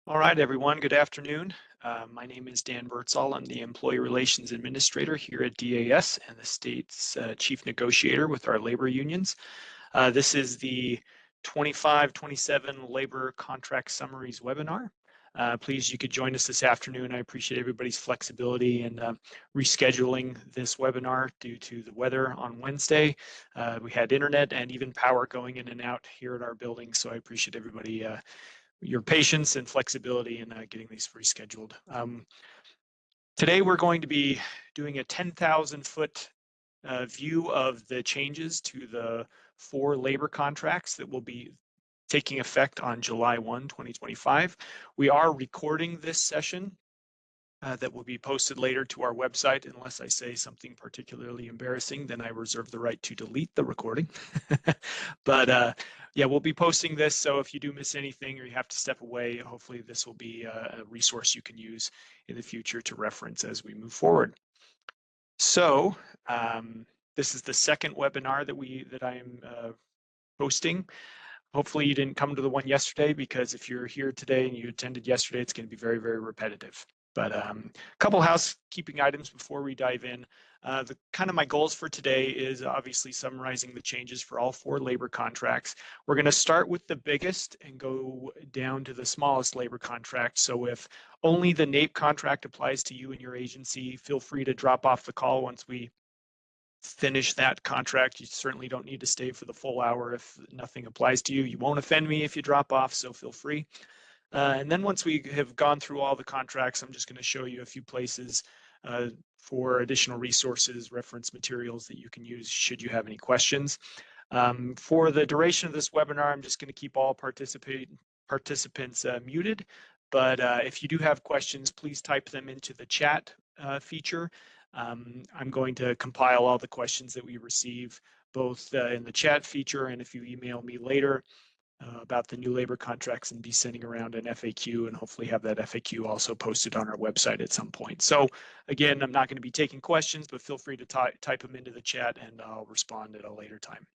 All right, everyone. Good afternoon. My name is Dan Bertzall. I'm the Employee Relations Administrator here at DAS and the state's Chief Negotiator with our labor unions. This is the 25-27 Labor Contract Summaries webinar. Please, you could join us this afternoon. I appreciate everybody's flexibility in rescheduling this webinar due to the weather on Wednesday. We had internet and even power going in and out here at our building, so I appreciate everybody your patience and flexibility in getting these rescheduled. Today we're going to be doing a 10,000-foot view of the changes to the 4 labor contracts that will be taking effect on July 1, 2025. We are recording this session that will be posted later to our website. Unless I say something particularly embarrassing, then I reserve the right to delete the recording. But yeah, we'll be posting this, so if you do miss anything or you have to step away, hopefully this will be a resource you can use in the future to reference as we move forward. So this is the second webinar that I am hosting. Hopefully you didn't come to the one yesterday, because if you're here today and you attended yesterday, it's going to be very, very repetitive. But a couple housekeeping items before we dive in. The kind of my goals for today is obviously summarizing the changes for all 4 labor contracts. We're going to start with the biggest and go down to the smallest labor contract. So if only the NAPE contract applies to you and your agency, feel free to drop off the call once we finish that contract. You certainly don't need to stay for the full hour if nothing applies to you. You won't offend me if you drop off, so feel free. And then once we have gone through all the contracts, I'm just going to show you a few places for additional resources, reference materials that you can use should you have any questions. For the duration of this webinar, I'm just going to keep all participants muted. But if you do have questions, please type them into the chat feature. I'm going to compile all the questions that we receive, both in the chat feature and if you email me later about the new labor contracts, and be sending around an FAQ, and hopefully have that FAQ also posted on our website at some point. So again, I'm not going to be taking questions, but feel free to type them into the chat and I'll respond at a later time.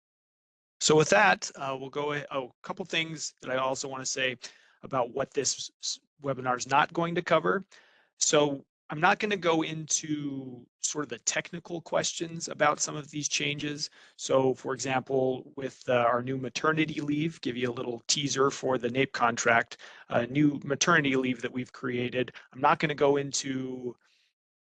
So with that, we'll go ahead. Oh, a couple things that I also want to say about what this webinar is not going to cover. So I'm not going to go into sort of the technical questions about some of these changes. So for example, with our new maternity leave, give you a little teaser for the NAPE contract, new maternity leave that we've created. I'm not going to go into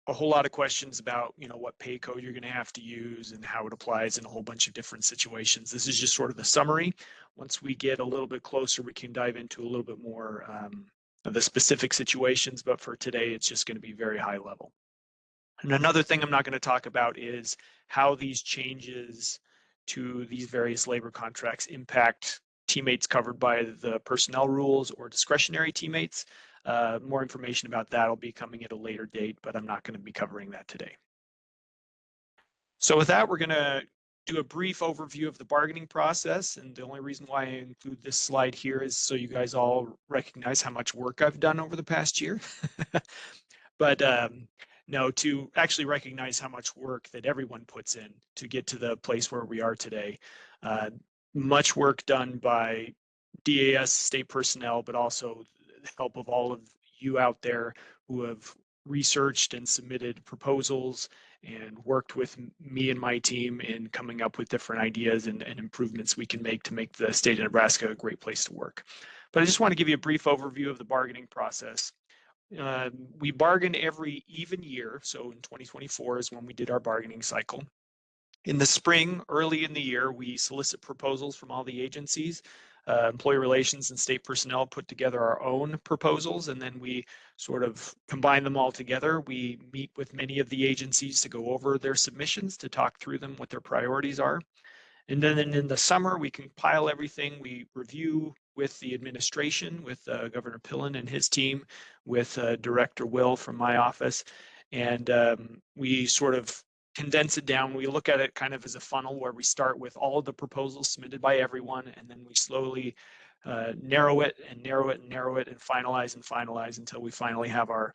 a whole lot of questions about, what pay code you're going to have to use and how it applies in a whole bunch of different situations. This is just sort of the summary. Once we get a little bit closer, we can dive into a little bit more of the specific situations, but for today, it's just going to be very high level. And another thing I'm not going to talk about is how these changes to these various labor contracts impact teammates covered by the personnel rules or discretionary teammates. More information about that will be coming at a later date, but I'm not going to be covering that today. So with that, we're going to do a brief overview of the bargaining process. And the only reason why I include this slide here is so you guys all recognize how much work I've done over the past year. But no, to actually recognize how much work that everyone puts in to get to the place where we are today. Much work done by DAS state personnel, but also the help of all of you out there who have researched and submitted proposals and worked with me and my team in coming up with different ideas and improvements we can make to make the state of Nebraska a great place to work. But I just want to give you a brief overview of the bargaining process. We bargain every even year. So in 2024 is when we did our bargaining cycle. In the spring, early in the year, we solicit proposals from all the agencies. Employee relations and state personnel put together our own proposals, and then we sort of combine them all together. We meet with many of the agencies to go over their submissions, to talk through them, what their priorities are. And then in the summer, we compile everything. We review with the administration, with Governor Pillen and his team, with Director Will from my office. And we sort of condense it down. We look at it kind of as a funnel where we start with all of the proposals submitted by everyone, and then we slowly narrow it and narrow it and narrow it and finalize until we finally have our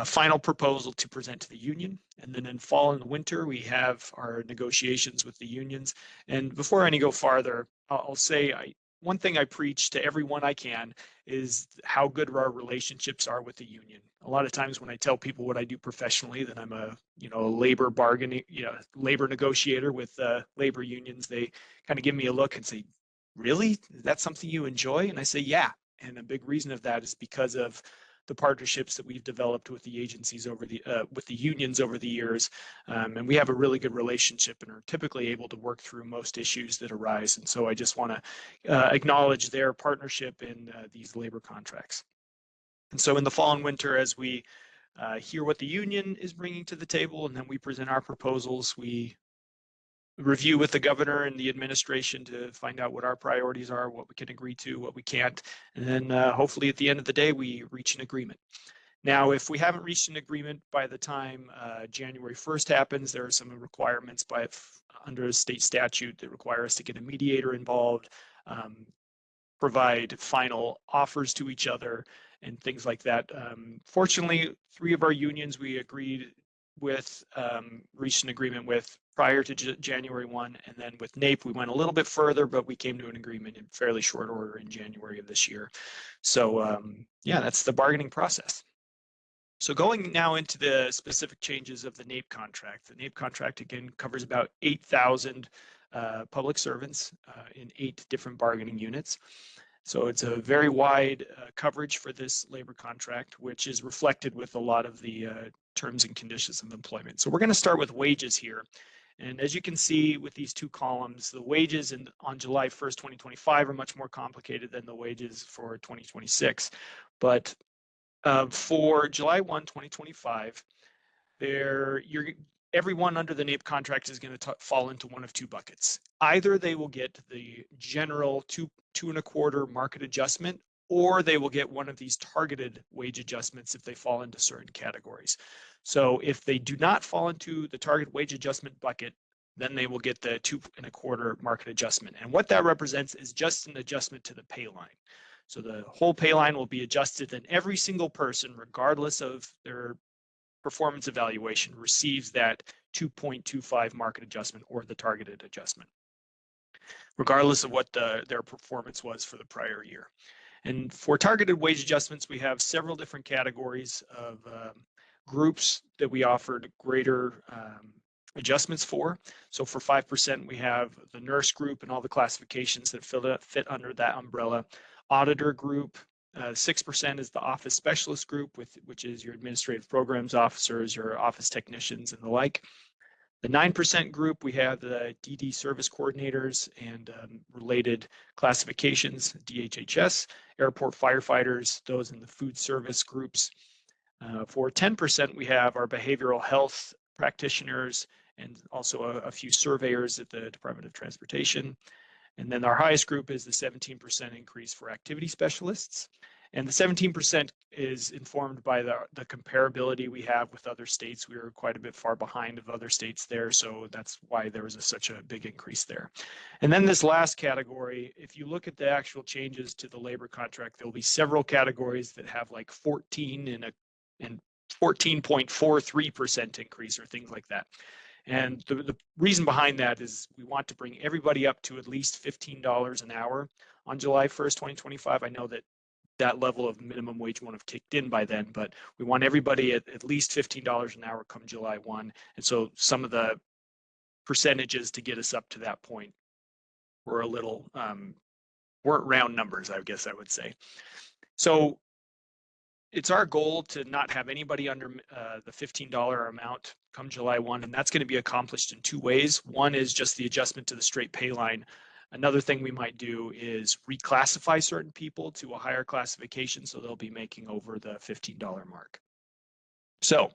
final proposal to present to the union. And then in fall and winter, we have our negotiations with the unions. And before I go farther, I'll say one thing I preach to everyone I can is how good our relationships are with the union. A lot of times when I tell people what I do professionally, that I'm a labor bargaining, labor negotiator with labor unions, they kind of give me a look and say, "Really? Is that something you enjoy?" And I say, "Yeah." And a big reason of that is because of the partnerships that we've developed with the agencies with the unions over the years, and we have a really good relationship and are typically able to work through most issues that arise. And so I just want to acknowledge their partnership in these labor contracts. And so in the fall and winter, as we hear what the union is bringing to the table, and then we present our proposals, we review with the governor and the administration to find out what our priorities are, what we can agree to, what we can't, and then hopefully at the end of the day, we reach an agreement. Now, if we haven't reached an agreement by the time January 1st happens, there are some requirements under a state statute that require us to get a mediator involved, provide final offers to each other, and things like that. Fortunately, 3 of our unions we agreed with, reached an agreement with prior to January 1, and then with NAPE we went a little bit further, but we came to an agreement in fairly short order in January of this year. So yeah, that's the bargaining process. So going now into the specific changes of the NAPE contract. The NAPE contract, again, covers about 8,000 public servants in 8 different bargaining units. So it's a very wide coverage for this labor contract, which is reflected with a lot of the terms and conditions of employment. So we're going to start with wages here. And as you can see with these 2 columns, the wages on July 1st, 2025 are much more complicated than the wages for 2026. But for July 1, 2025, everyone under the NAPE contract is going to fall into one of 2 buckets. Either they will get the general 2.25 market adjustment, or they will get one of these targeted wage adjustments if they fall into certain categories. So if they do not fall into the target wage adjustment bucket, then they will get the 2.25 market adjustment. And what that represents is just an adjustment to the pay line. So the whole pay line will be adjusted, and every single person, regardless of their performance evaluation, receives that 2.25 market adjustment or the targeted adjustment, regardless of what their performance was for the prior year. And for targeted wage adjustments, we have several different categories of groups that we offered greater adjustments for. So for 5%, we have the nurse group and all the classifications that fit under that umbrella. Auditor group, 6% is the office specialist group, which is your administrative programs officers, your office technicians, and the like. The 9% group, we have the DD service coordinators and related classifications, DHHS, airport firefighters, those in the food service groups. For 10%, we have our behavioral health practitioners and also a few surveyors at the Department of Transportation. And then our highest group is the 17% increase for activity specialists. And the 17% is informed by the comparability we have with other states. We are quite a bit far behind of other states there, so that's why there was such a big increase there. And then this last category, if you look at the actual changes to the labor contract, there'll be several categories that have like 14 and 14.43% increase or things like that. And the reason behind that is we want to bring everybody up to at least $15 an hour on July 1st, 2025. I know that level of minimum wage won't have kicked in by then, but we want everybody at least $15 an hour come July 1. And so some of the percentages to get us up to that point were weren't round numbers, I guess I would say. So it's our goal to not have anybody under the $15 amount come July 1, and that's going to be accomplished in 2 ways. One is just the adjustment to the straight pay line. Another thing we might do is reclassify certain people to a higher classification, so they'll be making over the $15 mark. So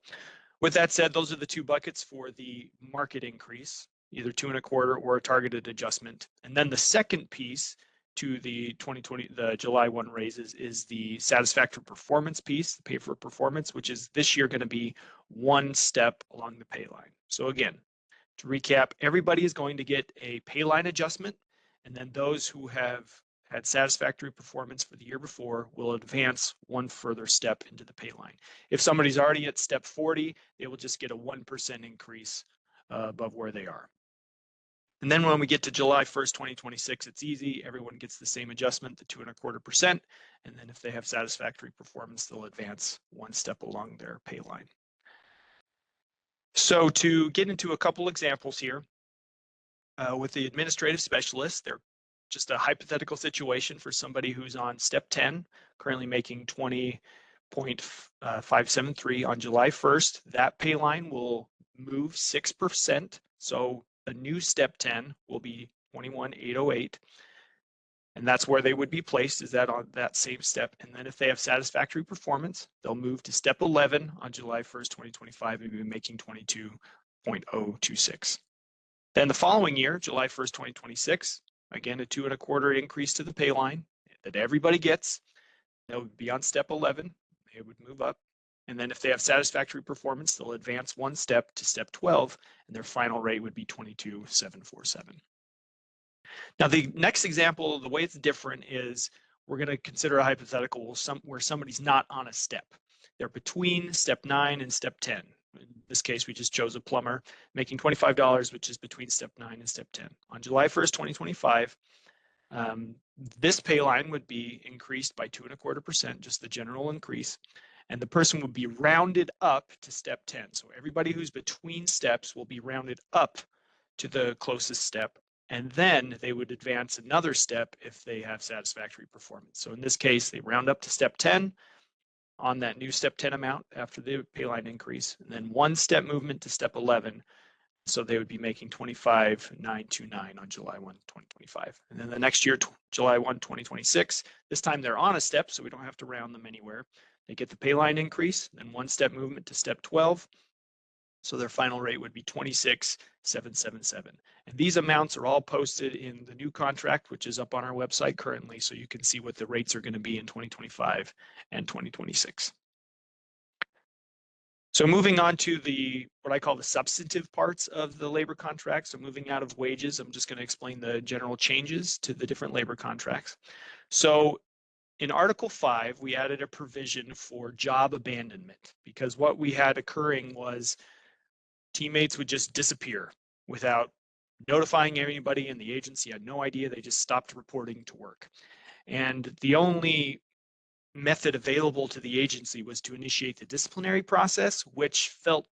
with that said, those are the 2 buckets for the market increase, either 2.25 or a targeted adjustment. And then the second piece to the July 1 raises is the satisfactory performance piece, the pay for performance, which is this year going to be 1 step along the pay line. So again, to recap, everybody is going to get a pay line adjustment, and then those who have had satisfactory performance for the year before will advance 1 further step into the pay line. If somebody's already at step 40, they will just get a 1% increase above where they are. And then when we get to July 1st, 2026, it's easy. Everyone gets the same adjustment, the 2.25%. And then if they have satisfactory performance, they'll advance one step along their pay line. So to get into a couple examples here, with the administrative specialist, they're just a hypothetical situation for somebody who's on step 10, currently making 20.573 on July 1st. That pay line will move 6%. So a new step 10 will be 21,808. And that's where they would be placed, is that on that same step. And then if they have satisfactory performance, they'll move to step 11 on July 1st, 2025, and be making 22.026. Then the following year, July 1st, 2026, again, a 2.25% increase to the pay line that everybody gets. They would be on step 11. They would move up. And then if they have satisfactory performance, they'll advance one step to step 12, and their final rate would be 22,747. Now, the next example, the way it's different is we're going to consider a hypothetical where somebody's not on a step. They're between step 9 and step 10. In this case, we just chose a plumber making $25, which is between step 9 and step 10. On July 1st, 2025, this pay line would be increased by 2.25%, just the general increase, and the person would be rounded up to step 10. So everybody who's between steps will be rounded up to the closest step, and then they would advance another step if they have satisfactory performance. So in this case, they round up to step 10 on that new step 10 amount after the pay line increase, and then one step movement to step 11. So they would be making 25,929 on July 1, 2025. And then the next year, July 1, 2026, this time they're on a step, so we don't have to round them anywhere. They get the pay line increase, then one step movement to step 12. So their final rate would be 26,777. And these amounts are all posted in the new contract, which is up on our website currently, so you can see what the rates are going to be in 2025 and 2026. So moving on to what I call the substantive parts of the labor contract. So moving out of wages, I'm just going to explain the general changes to the different labor contracts. So in Article 5, we added a provision for job abandonment, because what we had occurring was teammates would just disappear without notifying anybody, and the agency had no idea. They just stopped reporting to work. And the only method available to the agency was to initiate the disciplinary process, which felt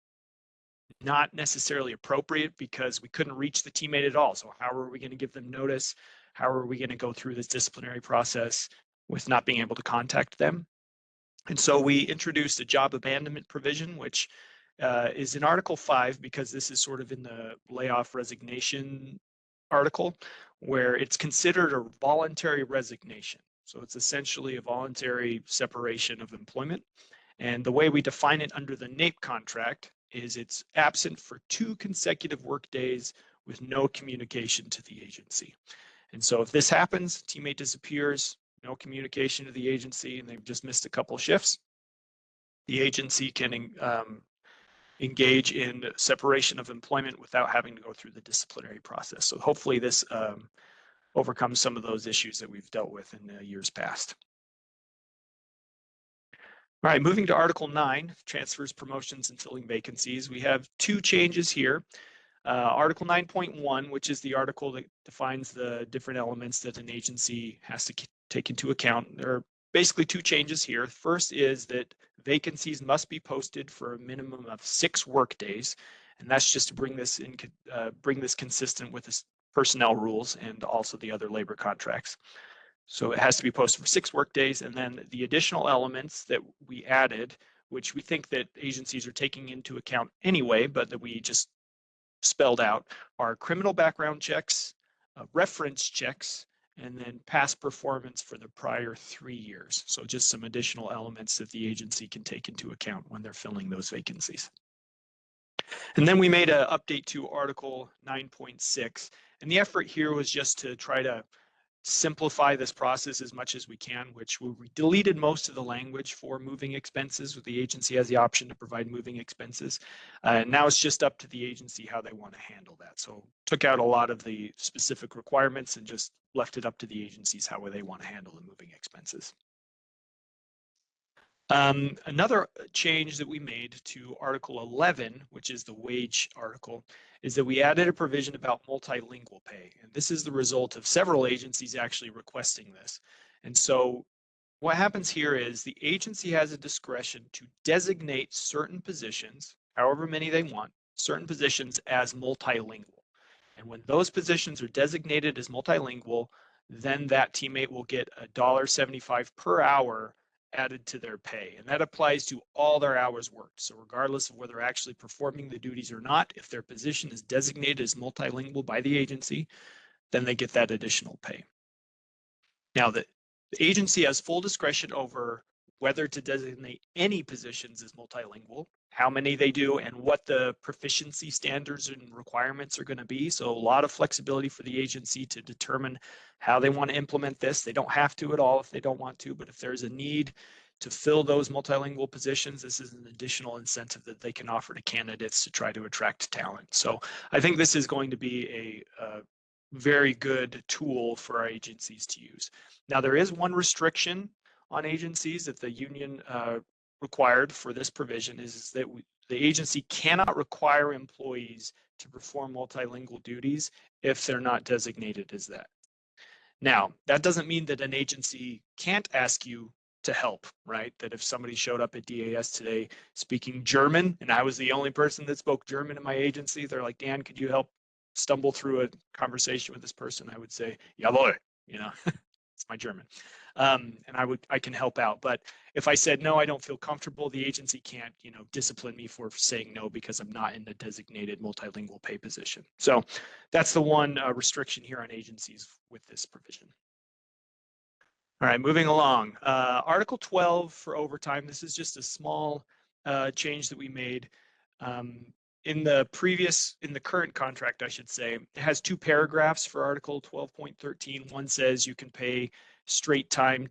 not necessarily appropriate because we couldn't reach the teammate at all. So how are we going to give them notice? How are we going to go through this disciplinary process with not being able to contact them? And so we introduced a job abandonment provision, which is in Article 5, because this is sort of in the layoff resignation article, where it's considered a voluntary resignation. So it's essentially a voluntary separation of employment. And the way we define it under the NAPE contract is it's absent for 2 consecutive work days with no communication to the agency. And so if this happens, teammate disappears, no communication to the agency, and they've just missed a couple shifts, the agency can engage in separation of employment without having to go through the disciplinary process. So hopefully this overcomes some of those issues that we've dealt with in years past. All right, moving to Article 9, transfers, promotions, and filling vacancies. We have 2 changes here. Article 9.1, which is the article that defines the different elements that an agency has to take into account. There are basically 2 changes here. First is that vacancies must be posted for a minimum of 6 work days, and that's just to bring this consistent with the personnel rules and also the other labor contracts. So it has to be posted for 6 work days, and then the additional elements that we added, which we think that agencies are taking into account anyway, but that we just spelled out, are criminal background checks, reference checks, and then past performance for the prior 3 years. So just some additional elements that the agency can take into account when they're filling those vacancies. And then we made an update to Article 9.6, and the effort here was just to try to simplify this process as much as we can, which we deleted most of the language for moving expenses, with the agency has the option to provide moving expenses. Now it's just up to the agency how they want to handle that. So took out a lot of the specific requirements and just left it up to the agencies how they want to handle the moving expenses. Another change that we made to Article 11, which is the wage article, is that we added a provision about multilingual pay. And this is the result of several agencies actually requesting this. And so what happens here is the agency has a discretion to designate certain positions, however many they want, certain positions as multilingual. And when those positions are designated as multilingual, then that teammate will get $1.75 per hour added to their pay. And that applies to all their hours worked. So regardless of whether they're actually performing the duties or not, if their position is designated as multilingual by the agency, then they get that additional pay. Now, the agency has full discretion over whether to designate any positions as multilingual, how many they do, and what the proficiency standards and requirements are going to be. So a lot of flexibility for the agency to determine how they want to implement this. They don't have to at all if they don't want to, but if there's a need to fill those multilingual positions, this is an additional incentive that they can offer to candidates to try to attract talent. So I think this is going to be a very good tool for our agencies to use. Now, there is one restriction on agencies that the union required for this provision is that the agency cannot require employees to perform multilingual duties if they're not designated as that. Now, that doesn't mean that an agency can't ask you to help, right? That if somebody showed up at DAS today speaking German, and I was the only person that spoke German in my agency, they're like, Dan, could you help stumble through a conversation with this person? I would say, jawohl, you know, it's my German. And I can help out. But if I said, no, I don't feel comfortable, the agency can't, you know, discipline me for saying no because I'm not in the designated multilingual pay position. So that's the one restriction here on agencies with this provision. All right, moving along. Article 12 for overtime. This is just a small change that we made. In the current contract, I should say, it has two paragraphs for Article 12.13. One says you can pay straight time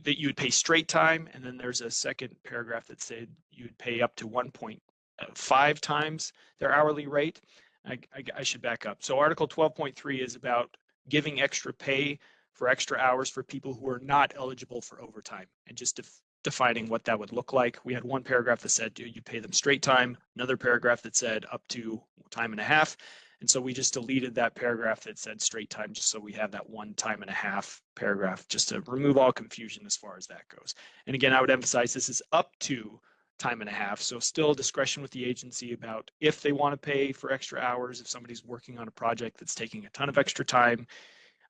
that you would pay straight time, and then there's a second paragraph that said you'd pay up to 1.5 times their hourly rate. I should back up. So Article 12.3 is about giving extra pay for extra hours for people who are not eligible for overtime, and just defining what that would look like. We had one paragraph that said you pay them straight time, another paragraph that said up to time and a half. And so we just deleted that paragraph that said straight time, just so we have that 1 time and a half paragraph, just to remove all confusion as far as that goes. And again, I would emphasize this is up to time and a half. So still discretion with the agency about if they want to pay for extra hours. If somebody's working on a project that's taking a ton of extra time,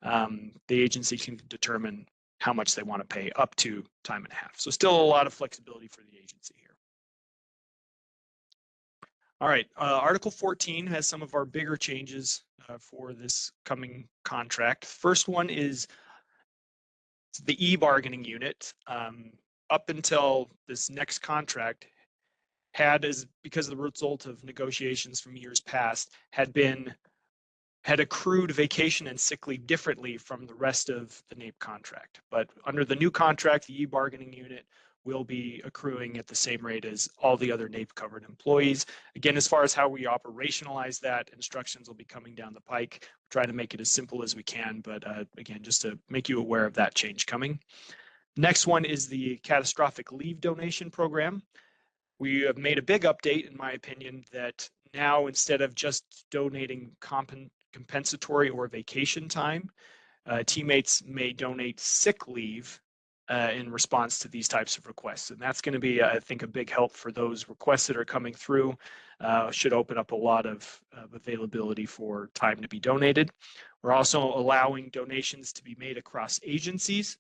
the agency can determine how much they want to pay up to time and a half. So still a lot of flexibility for the agency here. All right, Article 14 has some of our bigger changes for this coming contract. First one is the e-bargaining unit. Up until this next contract because of the result of negotiations from years past, had accrued vacation and sick leave differently from the rest of the NAPE contract. But under the new contract, the e-bargaining unit will be accruing at the same rate as all the other NAPE covered employees. Again, as far as how we operationalize that, instructions will be coming down the pike. We're trying to make it as simple as we can, but again, just to make you aware of that change coming. Next one is the catastrophic leave donation program. We have made a big update, in my opinion, that now instead of just donating compensatory or vacation time, teammates may donate sick leave in response to these types of requests. And that's going to be, I think, a big help for those requests that are coming through. Should open up a lot of availability for time to be donated. We're also allowing donations to be made across agencies.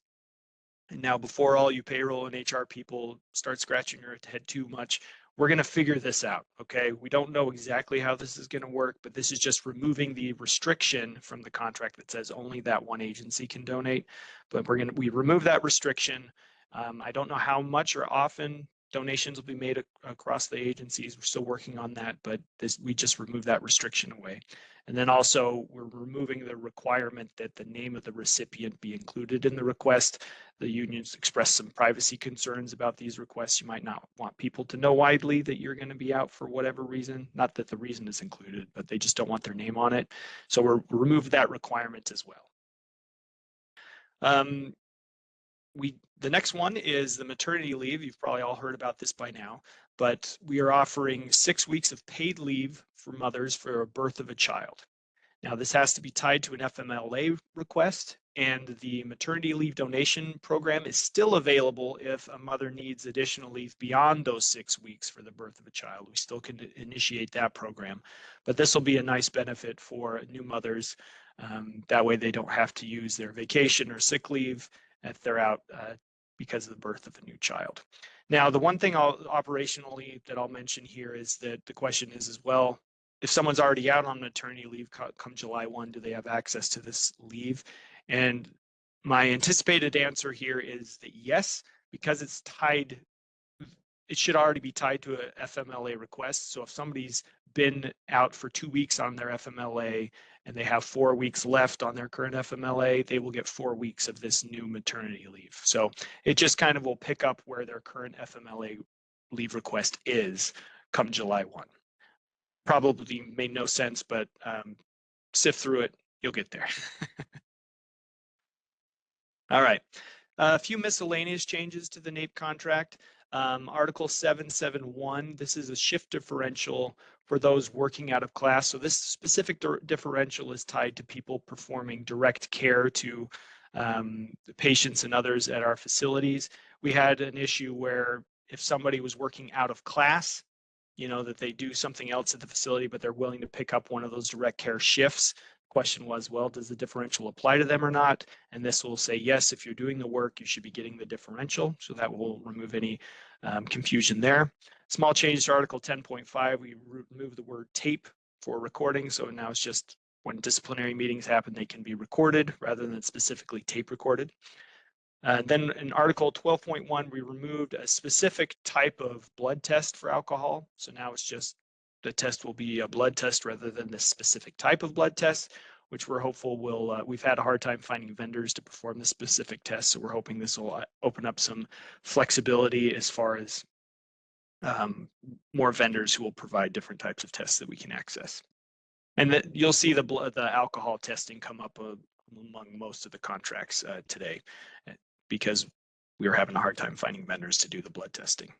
And now, before all you payroll and HR people start scratching your head too much, we're going to figure this out, okay? We don't know exactly how this is going to work, but this is just removing the restriction from the contract that says only that one agency can donate. But we remove that restriction. I don't know how much or often donations will be made across the agencies. We're still working on that, but we just remove that restriction away. And then also, we're removing the requirement that the name of the recipient be included in the request. The unions expressed some privacy concerns about these requests. You might not want people to know widely that you're going to be out for whatever reason. Not that the reason is included, but they just don't want their name on it. So we'll remove that requirement as well. the next one is the maternity leave. You've probably all heard about this by now, but we are offering 6 weeks of paid leave for mothers for a birth of a child. Now, this has to be tied to an FMLA request, and the maternity leave donation program is still available if a mother needs additional leave beyond those 6 weeks for the birth of a child. We still can initiate that program, but this will be a nice benefit for new mothers. That way they don't have to use their vacation or sick leave if they're out because of the birth of a new child. Now, the one thing operationally that I'll mention here is that the question is as well, if someone's already out on maternity leave come July 1, do they have access to this leave? And my anticipated answer here is that yes, because it's tied, it should already be tied to a FMLA request. So if somebody's been out for 2 weeks on their FMLA and they have 4 weeks left on their current FMLA, they will get 4 weeks of this new maternity leave. So it just kind of will pick up where their current FMLA leave request is come July 1. Probably made no sense, but sift through it, you'll get there. All right, a few miscellaneous changes to the NAPE contract. Article 771, this is a shift differential for those working out of class. So this specific differential is tied to people performing direct care to patients and others at our facilities. We had an issue where if somebody was working out of class, you know, that they do something else at the facility, but they're willing to pick up one of those direct care shifts. Question was, well, does the differential apply to them or not? And this will say, yes, if you're doing the work, you should be getting the differential. So that will remove any confusion there. Small change to Article 10.5, we remove the word tape for recording. So now it's just when disciplinary meetings happen, they can be recorded rather than specifically tape recorded. Then in Article 12.1, we removed a specific type of blood test for alcohol. So now it's just the test will be a blood test rather than this specific type of blood test, which we're hopeful will, we've had a hard time finding vendors to perform this specific test. So we're hoping this will open up some flexibility as far as more vendors who will provide different types of tests that we can access. And that you'll see the alcohol testing come up among most of the contracts today, because we were having a hard time finding vendors to do the blood testing.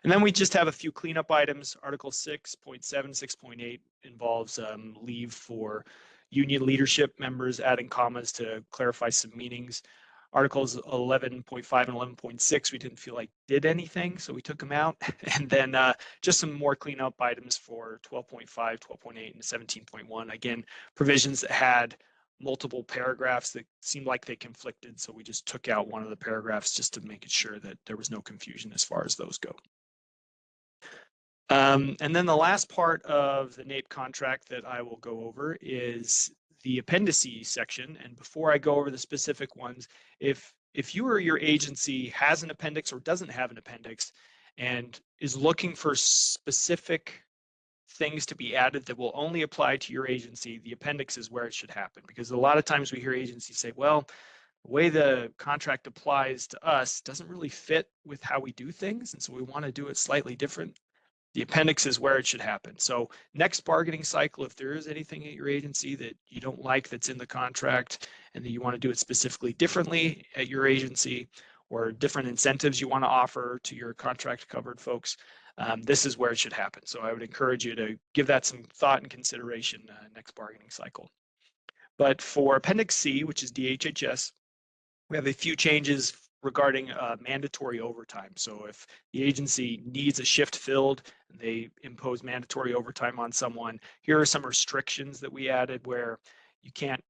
And then we just have a few cleanup items. Article 6.7, 6.8 involves leave for union leadership members, adding commas to clarify some meanings. Articles 11.5 and 11.6, we didn't feel like did anything, so we took them out. And then just some more cleanup items for 12.5, 12.8, and 17.1. Again, provisions that had multiple paragraphs that seemed like they conflicted, so we just took out one of the paragraphs just to make it sure that there was no confusion as far as those go. And then the last part of the NAPE contract that I will go over is the appendices section. And before I go over the specific ones, if you or your agency has an appendix or doesn't have an appendix and is looking for specific things to be added that will only apply to your agency, the appendix is where it should happen. Because a lot of times we hear agencies say, well, the way the contract applies to us doesn't really fit with how we do things, and so we want to do it slightly different. The appendix is where it should happen. So next bargaining cycle, if there is anything at your agency that you don't like that's in the contract and that you want to do it specifically differently at your agency, or different incentives you want to offer to your contract covered folks, this is where it should happen. So I would encourage you to give that some thought and consideration next bargaining cycle. But for Appendix C, which is DHHS, we have a few changes regarding mandatory overtime. So if the agency needs a shift filled, and they impose mandatory overtime on someone, here are some restrictions that we added where you can't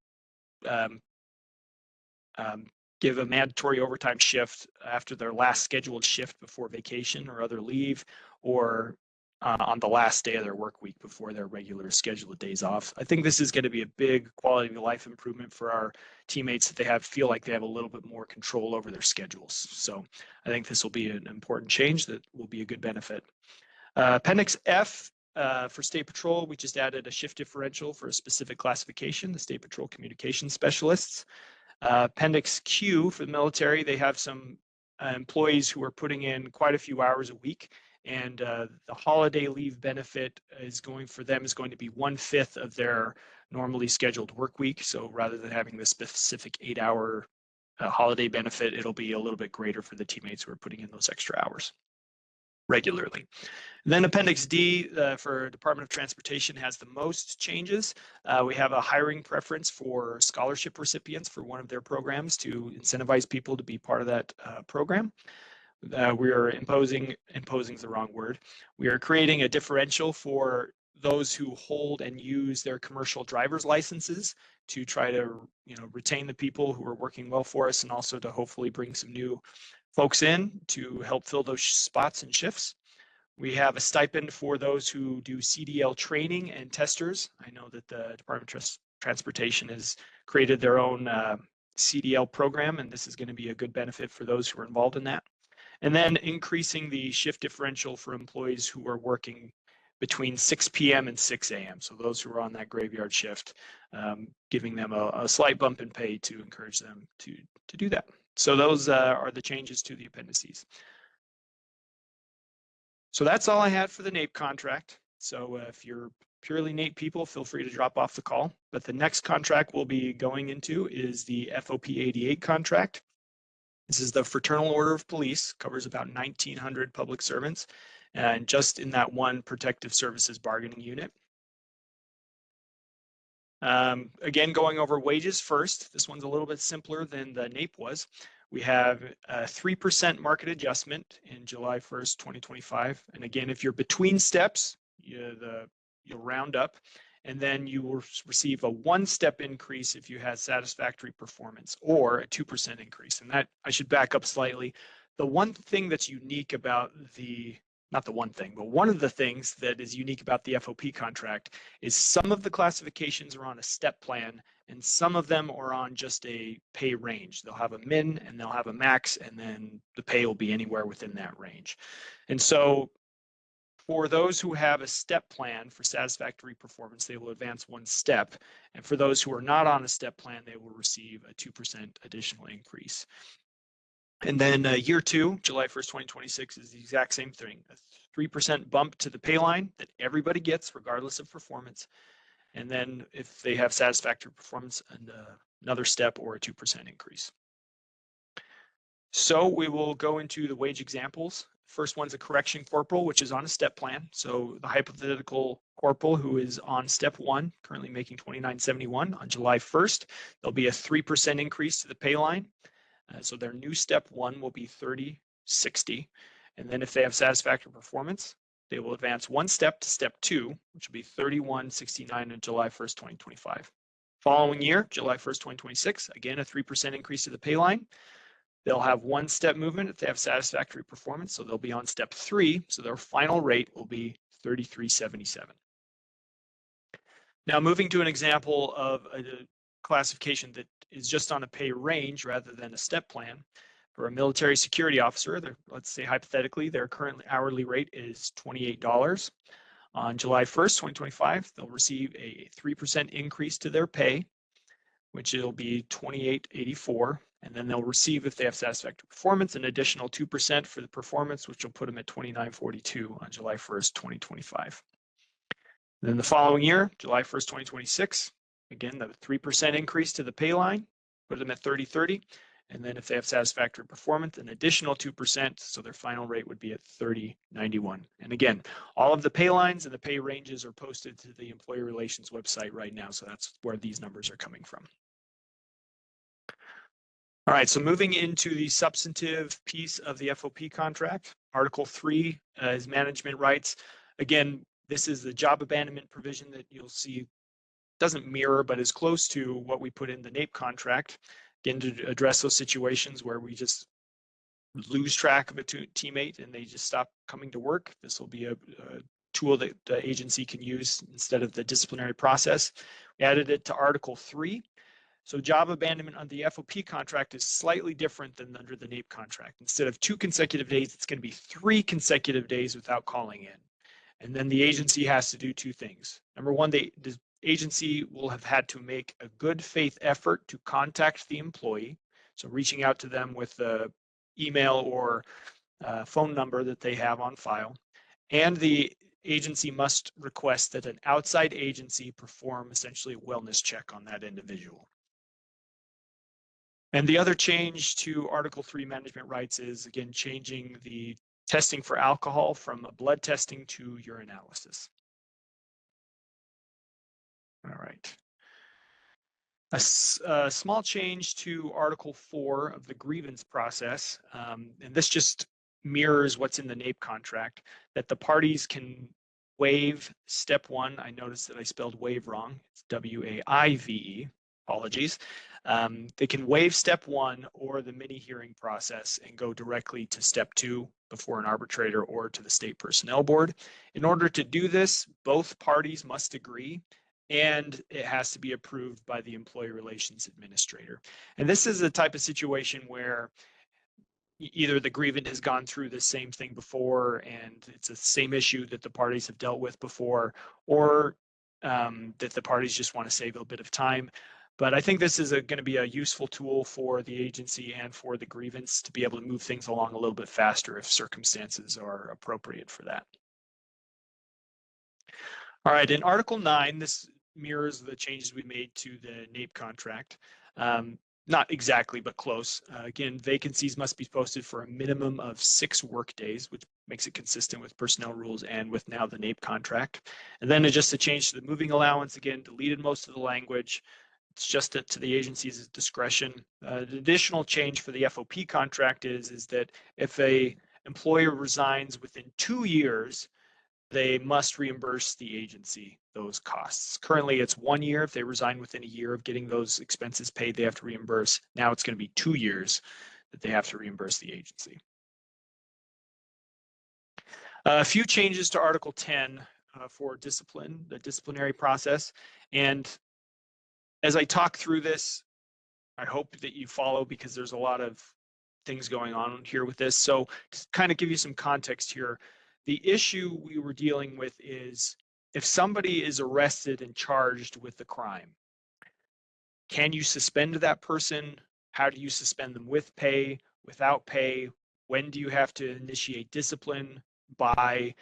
give a mandatory overtime shift after their last scheduled shift before vacation or other leave, or on the last day of their work week before their regular scheduled days off. I think this is going to be a big quality of life improvement for our teammates, that they feel like they have a little bit more control over their schedules. So I think this will be an important change that will be a good benefit. Appendix F, for State Patrol, we just added a shift differential for a specific classification, the State Patrol Communications Specialists. Appendix Q for the military, they have some employees who are putting in quite a few hours a week, and the holiday leave benefit is going to be 1/5 of their normally scheduled work week. So rather than having the specific 8-hour holiday benefit, it'll be a little bit greater for the teammates who are putting in those extra hours regularly. And then Appendix D for Department of Transportation has the most changes. We have a hiring preference for scholarship recipients for one of their programs to incentivize people to be part of that program. We are imposing is the wrong word. We are creating a differential for those who hold and use their commercial driver's licenses to try to retain the people who are working well for us, and also to hopefully bring some new folks in to help fill those spots and shifts. We have a stipend for those who do CDL training and testers. I know that the Department of Transportation has created their own CDL program, and this is going to be a good benefit for those who are involved in that. And then increasing the shift differential for employees who are working between 6 p.m. and 6 a.m. So those who are on that graveyard shift, giving them a slight bump in pay to encourage them to do that. So those are the changes to the appendices. So that's all I had for the NAPE contract. So if you're purely NAPE people, feel free to drop off the call. But the next contract we'll be going into is the FOP 88 contract. This is the Fraternal Order of Police, covers about 1,900 public servants, and just in that one protective services bargaining unit. Again, going over wages first. This one's a little bit simpler than the NAPE was. We have a 3% market adjustment in July 1st, 2025. And again, if you're between steps, you'll round up, and then you will receive a 1-step increase if you had satisfactory performance, or a 2% increase. And that, I should back up slightly. The one thing that's unique about not the one thing, but one of the things that is unique about the FOP contract is some of the classifications are on a step plan, and some of them are on just a pay range. They'll have a min and they'll have a max, and then the pay will be anywhere within that range. And so for those who have a step plan for satisfactory performance, they will advance 1 step. And for those who are not on a step plan, they will receive a 2% additional increase. And then year 2, July 1st, 2026, is the exact same thing. A 3% bump to the pay line that everybody gets regardless of performance. And then if they have satisfactory performance, another step or a 2% increase. So we will go into the wage examples. First one's a correction corporal, which is on a step plan. So the hypothetical corporal who is on step 1, currently making $29.71, on July 1st, there'll be a 3% increase to the pay line. So their new step 1 will be $30.60. And then if they have satisfactory performance, they will advance 1 step to step 2, which will be $31.69 on July 1st, 2025. Following year, July 1st, 2026, again, a 3% increase to the pay line. They'll have 1 step movement if they have satisfactory performance. So they'll be on step 3. So their final rate will be $33.77. Now moving to an example of a classification that is just on a pay range rather than a step plan. For a military security officer, let's say hypothetically, their current hourly rate is $28. On July 1st, 2025, they'll receive a 3% increase to their pay, which will be $28.84. And then they'll receive, if they have satisfactory performance, an additional 2% for the performance, which will put them at $29.42 on July 1st, 2025. And then the following year, July 1st, 2026, again, the 3% increase to the pay line, put them at $30.30. And then if they have satisfactory performance, an additional 2%, so their final rate would be at $30.91. And again, all of the pay lines and the pay ranges are posted to the Employee Relations website right now, so that's where these numbers are coming from. All right, so moving into the substantive piece of the FOP contract, Article 3 is management rights. Again, this is the job abandonment provision that you'll see doesn't mirror, but is close to what we put in the NAPE contract. Again, to address those situations where we just lose track of a teammate and they just stop coming to work. This will be a tool that the agency can use instead of the disciplinary process. We added it to Article 3. So job abandonment on the FOP contract is slightly different than under the NAPE contract. Instead of 2 consecutive days, it's going to be 3 consecutive days without calling in. And then the agency has to do 2 things. Number one, the agency will have had to make a good faith effort to contact the employee. So reaching out to them with the email or phone number that they have on file. And the agency must request that an outside agency perform essentially a wellness check on that individual. And the other change to Article 3 management rights is, again, changing the testing for alcohol from blood testing to urinalysis. All right. A small change to Article 4 of the grievance process, and this just mirrors what's in the NAPE contract, that the parties can waive step 1. I noticed that I spelled waive wrong. It's W-A-I-V-E. Apologies. They can waive step 1 or the mini hearing process and go directly to step 2 before an arbitrator or to the state personnel board. In order to do this, both parties must agree, and it has to be approved by the employee relations administrator. And this is a type of situation where either the grievant has gone through the same thing before and it's the same issue that the parties have dealt with before, or that the parties just want to save a bit of time. But I think this is going to be a useful tool for the agency and for the grievance to be able to move things along a little bit faster if circumstances are appropriate for that. All right, in Article 9, this mirrors the changes we made to the NAPE contract. Not exactly, but close. Again, vacancies must be posted for a minimum of 6 work days, which makes it consistent with personnel rules and with now the NAPE contract. And then just a change to the moving allowance, again, deleted most of the language. It's just to the agency's discretion. The additional change for the FOP contract is that if a employer resigns within 2 years, they must reimburse the agency those costs. Currently, it's 1 year. If they resign within a year of getting those expenses paid, they have to reimburse. Now it's going to be 2 years that they have to reimburse the agency. A few changes to Article 10 for discipline, the disciplinary process. And as I talk through this, I hope that you follow, because there's a lot of things going on here with this. So to kind of give you some context here, the issue we were dealing with is if somebody is arrested and charged with the crime, can you suspend that person? How do you suspend them with pay, without pay? When do you have to initiate discipline by?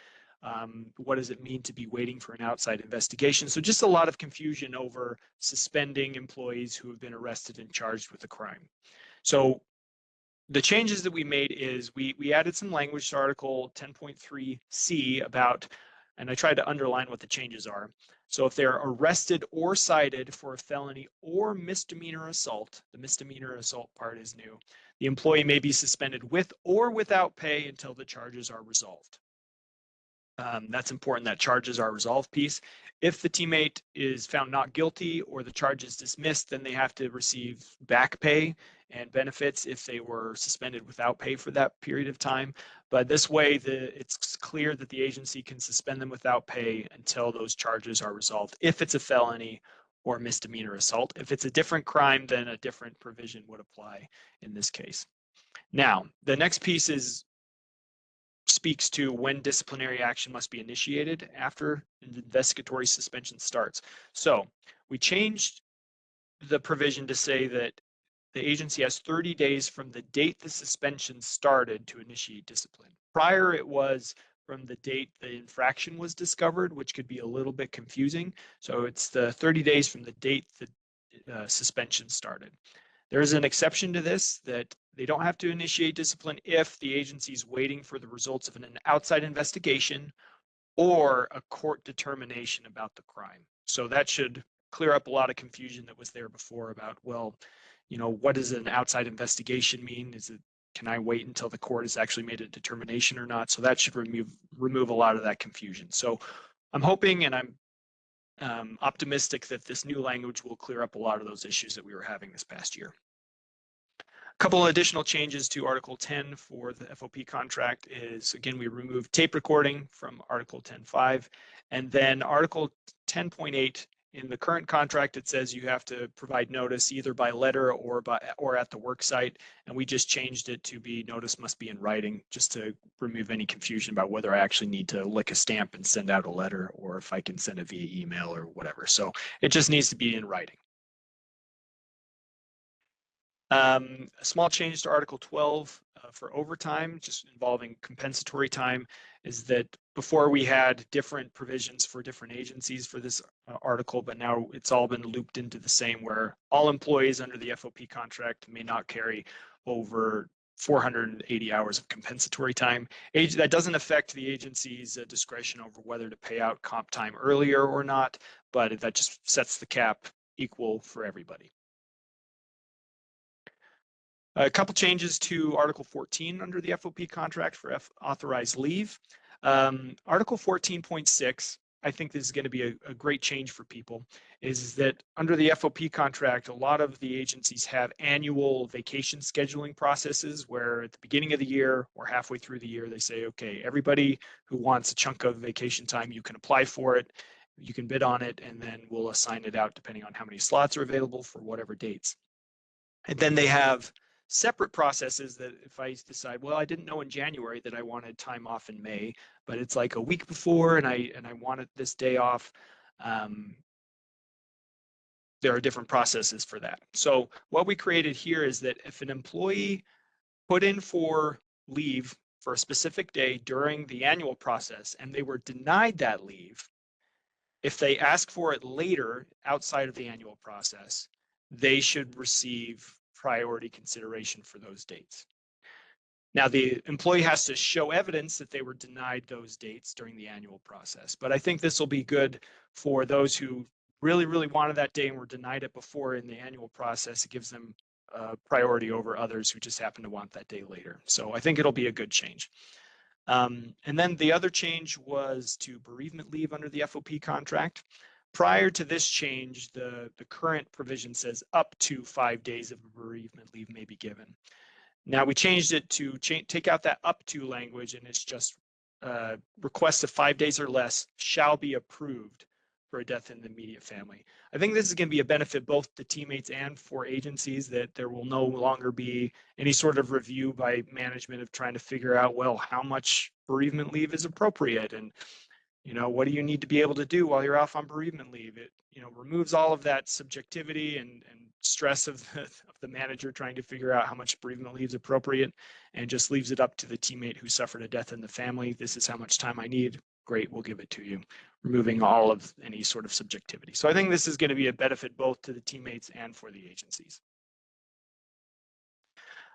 What does it mean to be waiting for an outside investigation? So just a lot of confusion over suspending employees who have been arrested and charged with a crime. So the changes that we made is we added some language to Article 10.3C about, and I tried to underline what the changes are. So if they're arrested or cited for a felony or misdemeanor assault, the misdemeanor assault part is new, the employee may be suspended with or without pay until the charges are resolved. That's important, that charges are resolved piece. If the teammate is found not guilty or the charge is dismissed, then they have to receive back pay and benefits if they were suspended without pay for that period of time. But this way, it's clear that the agency can suspend them without pay until those charges are resolved, if it's a felony or misdemeanor assault. If it's a different crime, then a different provision would apply in this case. Now, the next piece speaks to when disciplinary action must be initiated after an investigatory suspension starts. So we changed the provision to say that the agency has 30 days from the date the suspension started to initiate discipline. Prior, it was from the date the infraction was discovered, which could be a little bit confusing. So it's the 30 days from the date the suspension started. There is an exception to this, that they don't have to initiate discipline if the agency is waiting for the results of an outside investigation or a court determination about the crime. So that should clear up a lot of confusion that was there before about, well, you know, what does an outside investigation mean? Can I wait until the court has actually made a determination or not? So that should remove a lot of that confusion. So I'm hoping, and I'm optimistic that this new language will clear up a lot of those issues that we were having this past year. A couple of additional changes to Article 10 for the FOP contract is, again, we removed tape recording from Article 10.5, and then Article 10.8 in the current contract, it says you have to provide notice either by letter or at the work site, and we just changed it to be notice must be in writing, just to remove any confusion about whether I actually need to lick a stamp and send out a letter or if I can send it via email or whatever. So it just needs to be in writing. A small change to Article 12 for overtime, just involving compensatory time, is that before we had different provisions for different agencies for this article, but now it's all been looped into the same, where all employees under the FOP contract may not carry over 480 hours of compensatory time. That doesn't affect the agency's discretion over whether to pay out comp time earlier or not, but that just sets the cap equal for everybody. A couple changes to Article 14 under the FOP contract for authorized leave. Article 14.6, I think this is going to be a great change for people, is that under the FOP contract, a lot of the agencies have annual vacation scheduling processes where at the beginning of the year or halfway through the year, they say, okay, everybody who wants a chunk of vacation time, you can apply for it, you can bid on it, and then we'll assign it out depending on how many slots are available for whatever dates. And then they have separate processes that if I decide, well, I didn't know in January that I wanted time off in May, but it's like a week before and I wanted this day off, there are different processes for that. So what we created here is that if an employee put in for leave for a specific day during the annual process and they were denied that leave, if they ask for it later outside of the annual process, they should receive priority consideration for those dates. Now, the employee has to show evidence that they were denied those dates during the annual process, but I think this will be good for those who really, really wanted that day and were denied it before in the annual process. It gives them priority over others who just happen to want that day later. So I think it'll be a good change. And then the other change was to bereavement leave under the FOP contract. Prior to this change, the current provision says up to 5 days of bereavement leave may be given. Now we changed it to take out that up to language, and it's just requests of 5 days or less shall be approved for a death in the immediate family. I think this is going to be a benefit both to teammates and for agencies, that there will no longer be any sort of review by management of trying to figure out, well, how much bereavement leave is appropriate, and what do you need to be able to do while you're off on bereavement leave? It removes all of that subjectivity and stress of the manager trying to figure out how much bereavement leave is appropriate, and just leaves it up to the teammate who suffered a death in the family. This is how much time I need. Great, we'll give it to you, removing all of any sort of subjectivity. So I think this is going to be a benefit both to the teammates and for the agencies.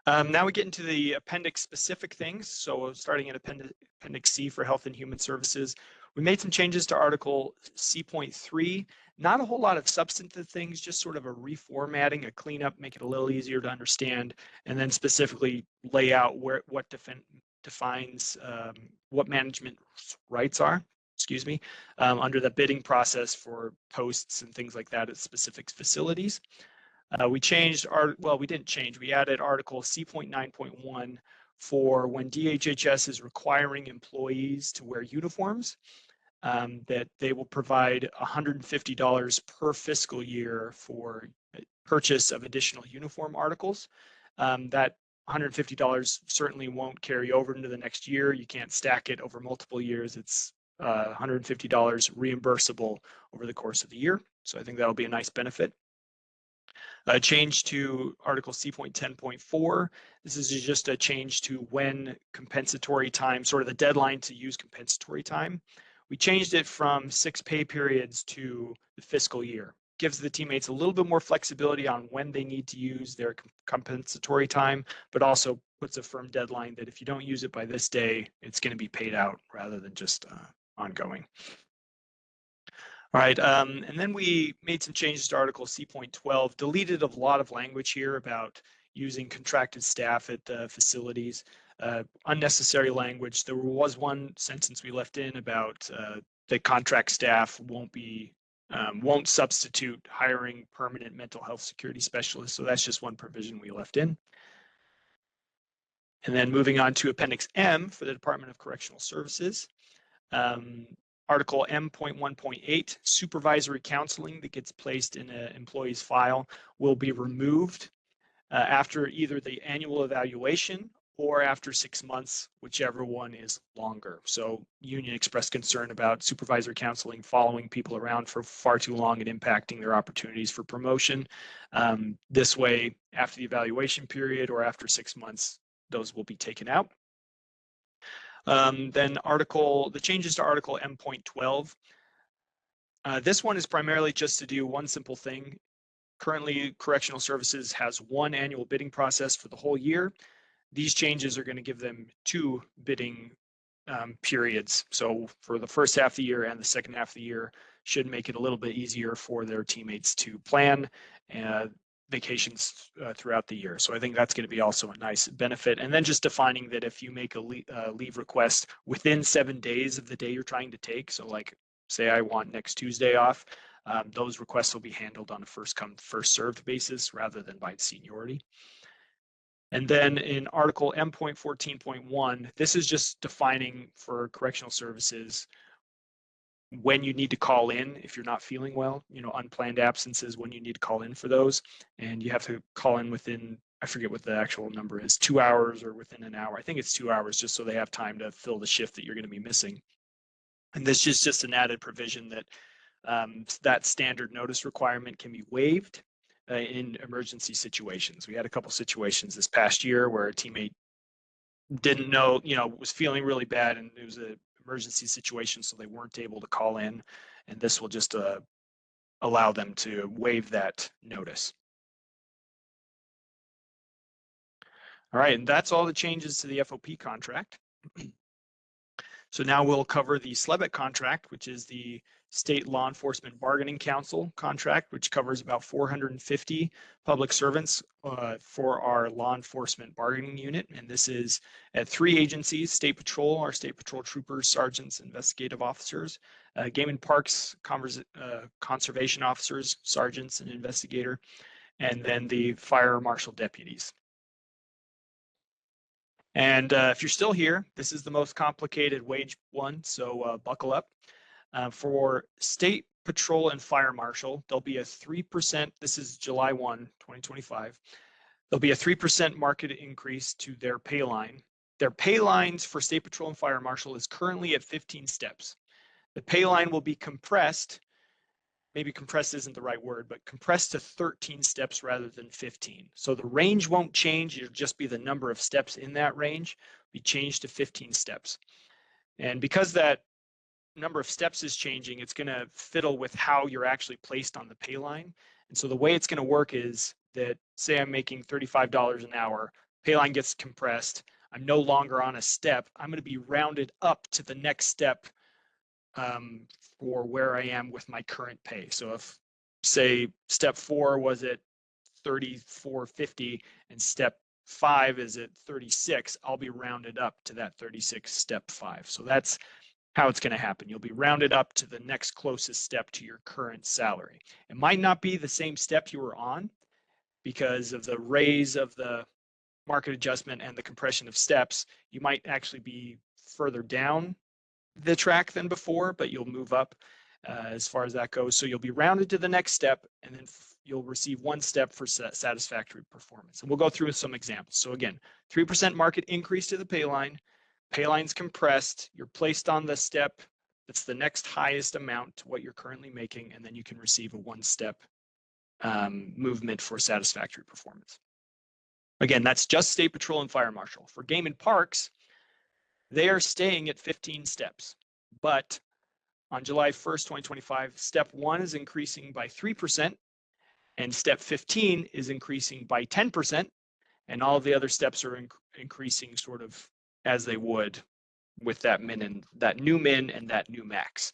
Now we get into the appendix specific things. So starting at appendix C for Health and Human Services, we made some changes to Article C.3. Not a whole lot of substantive things, just sort of a reformatting, a cleanup, make it a little easier to understand, and then specifically lay out what defines what management rights are, under the bidding process for posts and things like that at specific facilities. We didn't change. We added Article C.9.1 for when DHHS is requiring employees to wear uniforms, that they will provide $150 per fiscal year for purchase of additional uniform articles. That $150 certainly won't carry over into the next year. You can't stack it over multiple years. It's $150 reimbursable over the course of the year. So I think that'll be a nice benefit. Change to Article C.10.4. This is just a change to when compensatory time, sort of the deadline to use compensatory time. We changed it from 6 pay periods to the fiscal year. Gives the teammates a little bit more flexibility on when they need to use their compensatory time, but also puts a firm deadline that if you don't use it by this day, it's going to be paid out rather than just ongoing. All right, and then we made some changes to Article C.12, deleted a lot of language here about using contracted staff at the facilities, unnecessary language. There was one sentence we left in about the contract staff won't substitute hiring permanent mental health security specialists. So that's just one provision we left in. And then moving on to Appendix M for the Department of Correctional Services. Article M.1.8, supervisory counseling that gets placed in an employee's file will be removed after either the annual evaluation or after 6 months, whichever one is longer. So union expressed concern about supervisor counseling following people around for far too long and impacting their opportunities for promotion. This way, after the evaluation period or after 6 months, those will be taken out. Then the changes to Article M.12. This one is primarily just to do one simple thing. Currently, Correctional Services has one annual bidding process for the whole year. These changes are going to give them 2 bidding periods. So for the first half of the year and the second half of the year, should make it a little bit easier for their teammates to plan vacations throughout the year. So I think that's going to be also a nice benefit. And then just defining that if you make a leave request within 7 days of the day you're trying to take, so like say I want next Tuesday off, those requests will be handled on a first come, first served basis rather than by seniority. And then in Article M.14.1, this is just defining for correctional services when you need to call in if you're not feeling well, unplanned absences, when you need to call in for those. And you have to call in within, I forget what the actual number is, 2 hours or within an hour. I think it's 2 hours, just so they have time to fill the shift that you're going to be missing. And this is just an added provision that that standard notice requirement can be waived in emergency situations. We had a couple situations this past year where a teammate didn't know, was feeling really bad, and it was an emergency situation, so they weren't able to call in, and this will just allow them to waive that notice. All right, and that's all the changes to the FOP contract. So now we'll cover the SLEBC contract, which is the State Law Enforcement Bargaining Council contract, which covers about 450 public servants for our law enforcement bargaining unit. And this is at 3 agencies: State Patrol, our State Patrol troopers, sergeants, investigative officers, Game and Parks conservation officers, sergeants, and investigator, and then the fire marshal deputies. And if you're still here, this is the most complicated wage one, so buckle up. For State Patrol and Fire Marshal, there'll be a 3%, this is July 1, 2025, there'll be a 3% market increase to their pay line. Their pay lines for State Patrol and Fire Marshal is currently at 15 steps. The pay line will be compressed, maybe compressed isn't the right word, but compressed to 13 steps rather than 15. So the range won't change, it'll just be the number of steps in that range be changed to 15 steps. And because that number of steps is changing, it's going to fiddle with how you're actually placed on the pay line. And so the way it's going to work is that, say I'm making $35 an hour, pay line gets compressed, I'm no longer on a step, I'm going to be rounded up to the next step for where I am with my current pay. So if, say, step 4 was at $34.50 and step 5 is at 36, I'll be rounded up to that 36 step 5. So that's how it's going to happen. You'll be rounded up to the next closest step to your current salary. It might not be the same step you were on because of the raise of the market adjustment and the compression of steps. You might actually be further down the track than before, but you'll move up as far as that goes. So you'll be rounded to the next step, and then you'll receive 1 step for satisfactory performance. And we'll go through some examples. So again, 3% market increase to the pay line. Pay line's compressed. You're placed on the step that's the next highest amount to what you're currently making, and then you can receive a 1-step movement for satisfactory performance. Again, that's just State Patrol and Fire Marshal. For Game and Parks, they are staying at 15 steps, but on July 1st, 2025, step 1 is increasing by 3%, and step 15 is increasing by 10%, and all of the other steps are increasing sort of as they would with that min and that new min and that new max.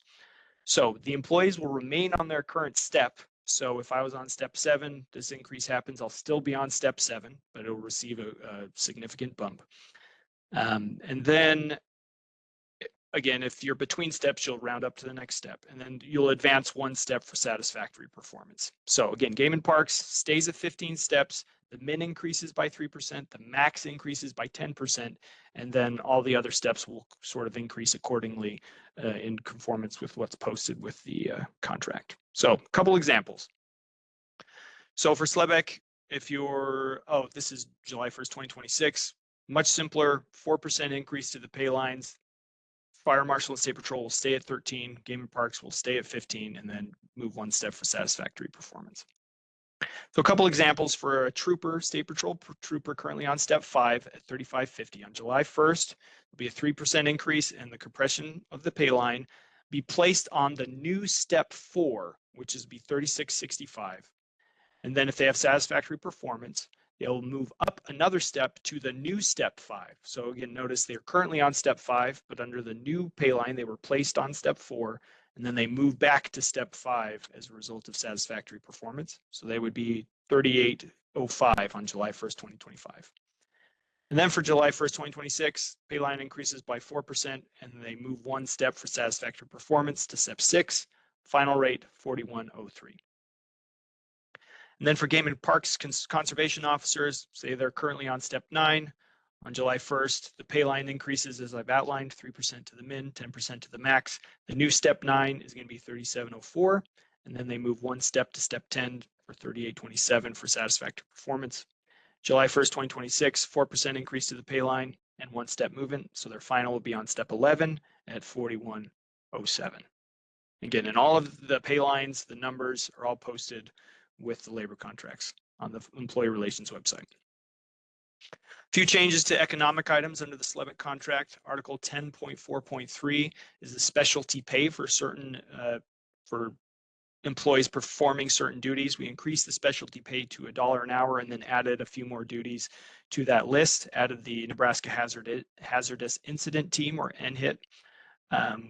So the employees will remain on their current step. So if I was on step 7, this increase happens, I'll still be on step 7, but it'll receive a significant bump. And then again, if you're between steps, you'll round up to the next step, and then you'll advance 1 step for satisfactory performance. So again, Game and Parks stays at 15 steps, the min increases by 3%, the max increases by 10%, and then all the other steps will sort of increase accordingly in conformance with what's posted with the contract. So a couple examples. So for SLEBC, if you're, this is July 1st, 2026, Much simpler, 4% increase to the pay lines. Fire Marshal and State Patrol will stay at 13, Game and Parks will stay at 15, and then move one step for satisfactory performance. So a couple examples for a trooper, State Patrol trooper currently on step 5 at $35.50. On July 1st, there'll be a 3% increase in the compression of the pay line, be placed on the new step 4, which is be $36.65. And then if they have satisfactory performance, they'll move up another step to the new step 5. So again, notice they're currently on step 5, but under the new pay line, they were placed on step 4, and then they move back to step 5 as a result of satisfactory performance. So they would be $38.05 on July 1st, 2025. And then for July 1st, 2026, pay line increases by 4%, and they move one step for satisfactory performance to step 6, final rate $41.03. And then for Game and Parks conservation officers, say they're currently on step 9. On July 1st, the pay line increases as I've outlined, 3% to the min, 10% to the max. The new step 9 is going to be $37.04, and then they move one step to step 10 for $38.27 for satisfactory performance. July 1st, 2026, 4% increase to the pay line and one step movement. So their final will be on step 11 at $41.07. Again, in all of the pay lines, the numbers are all posted with the labor contracts on the employee relations website. A few changes to economic items under the SLEBC contract. Article 10.4.3 is the specialty pay for certain for employees performing certain duties. We increased the specialty pay to $1 an hour and then added a few more duties to that list. Added the Nebraska Hazardous Incident Team, or NHIT.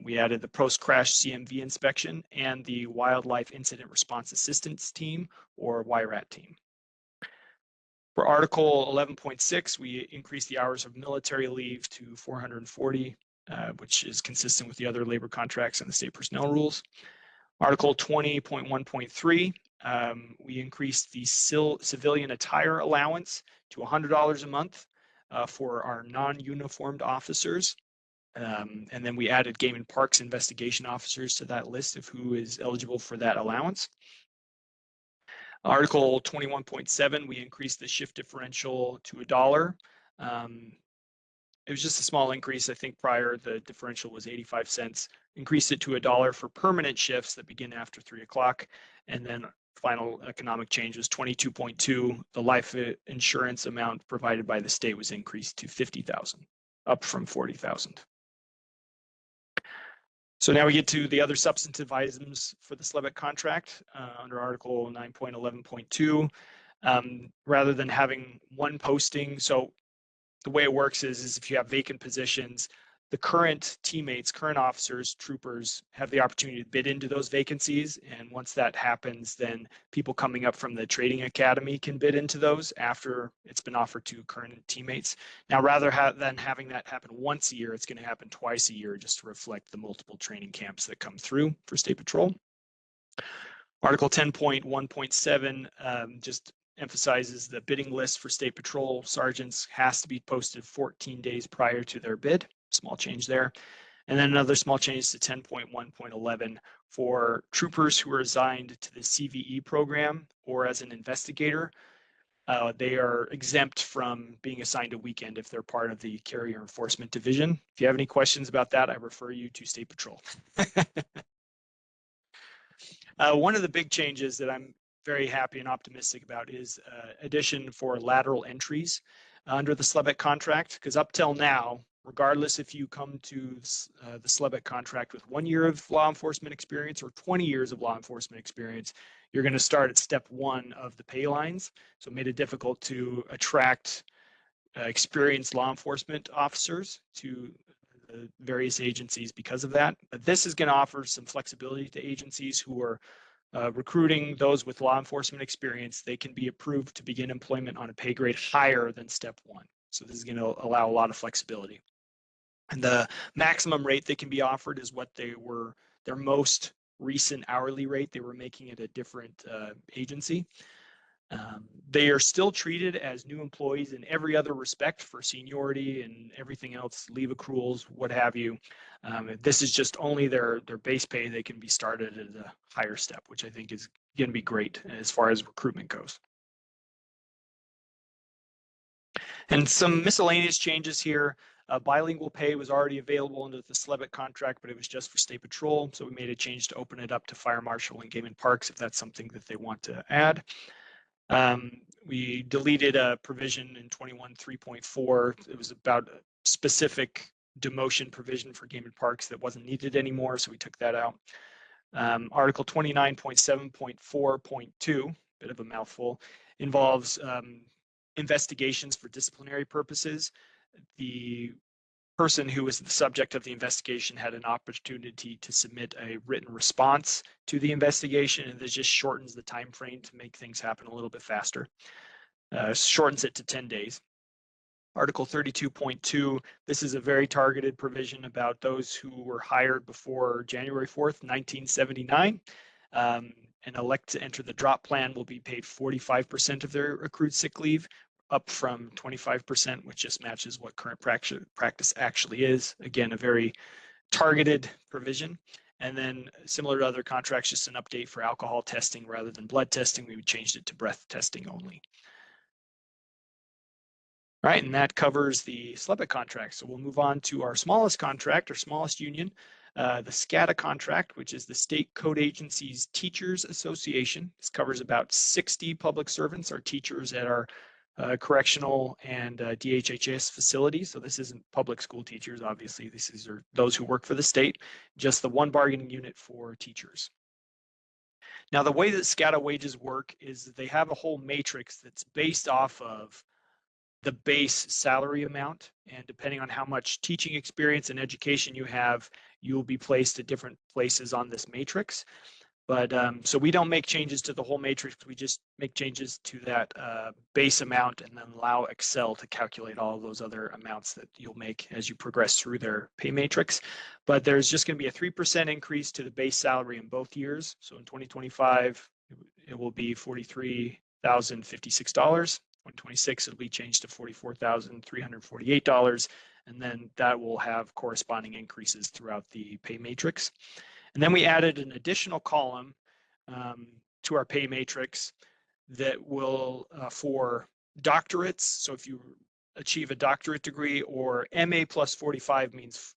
We added the post-crash CMV inspection and the Wildlife Incident Response Assistance Team, or WIRAT team. For Article 11.6, we increased the hours of military leave to 440, which is consistent with the other labor contracts and the state personnel rules. Article 20.1.3, we increased the civilian attire allowance to $100 a month for our non-uniformed officers. And then we added Game and Parks investigation officers to that list of who is eligible for that allowance. Article 21.7, we increased the shift differential to $1. It was just a small increase. I think prior the differential was 85 cents. Increased it to $1 for permanent shifts that begin after 3 o'clock. And then final economic change was 22.2. The life insurance amount provided by the state was increased to $50,000, up from $40,000. So now we get to the other substantive items for the SLEBC contract under Article 9.11.2. Rather than having one posting, so the way it works is if you have vacant positions, the current teammates, current officers, troopers have the opportunity to bid into those vacancies. And once that happens, then people coming up from the training academy can bid into those after it's been offered to current teammates. Now, rather than having that happen once a year, it's going to happen twice a year just to reflect the multiple training camps that come through for State Patrol. Article 10.1.7 just emphasizes the bidding list for State Patrol sergeants has to be posted 14 days prior to their bid. Small change there. And then another small change to 10.1.11 for troopers who are assigned to the CVE program or as an investigator. They are exempt from being assigned a weekend if they're part of the Carrier Enforcement Division. If you have any questions about that, I refer you to State Patrol. One of the big changes that I'm very happy and optimistic about is addition for lateral entries under the SLEBC contract, because up till now, regardless if you come to the SLEBC contract with 1 year of law enforcement experience or 20 years of law enforcement experience, you're going to start at step 1 of the pay lines. So it made it difficult to attract experienced law enforcement officers to various agencies because of that. But this is going to offer some flexibility to agencies who are recruiting those with law enforcement experience. They can be approved to begin employment on a pay grade higher than step 1. So this is going to allow a lot of flexibility. And the maximum rate they can be offered is what their most recent hourly rate they were making at a different agency. They are still treated as new employees in every other respect for seniority and everything else, leave accruals, what have you. This is just only their base pay. They can be started at a higher step, which I think is going to be great as far as recruitment goes. And some miscellaneous changes here. Bilingual pay was already available under the SLEBC contract, but it was just for State Patrol. So we made a change to open it up to Fire Marshal and Game and Parks if that's something that they want to add. We deleted a provision in 21.3.4. It was about a specific demotion provision for Game and Parks that wasn't needed anymore, so we took that out. Article 29.7.4.2, bit of a mouthful, involves investigations for disciplinary purposes. The person who was the subject of the investigation had an opportunity to submit a written response to the investigation, and this just shortens the time frame to make things happen a little bit faster. Shortens it to 10 days. Article 32.2, this is a very targeted provision about those who were hired before January 4th, 1979, and elect to enter the drop plan will be paid 45% of their accrued sick leave, up from 25%, which just matches what current practice actually is. Again, a very targeted provision. And then similar to other contracts, just an update for alcohol testing rather than blood testing. We changed it to breath testing only. All right, and that covers the SLEBC contract. So we'll move on to our smallest contract, our smallest union, the SCATA contract, which is the State Code Agency's Teachers Association. This covers about 60 public servants, our teachers at our correctional and DHHS facilities. So this isn't public school teachers, obviously. These are those who work for the state, just the one bargaining unit for teachers. Now, the way that SCATA wages work is that they have a whole matrix that's based off of the base salary amount, and depending on how much teaching experience and education you have, you will be placed at different places on this matrix. But so we don't make changes to the whole matrix, we just make changes to that base amount and then allow Excel to calculate all of those other amounts that you'll make as you progress through their pay matrix. But there's just going to be a 3% increase to the base salary in both years. So in 2025, it will be $43,056. 2026, it'll be changed to $44,348, and then that will have corresponding increases throughout the pay matrix. And then we added an additional column to our pay matrix that will, for doctorates, so if you achieve a doctorate degree, or MA plus 45 means,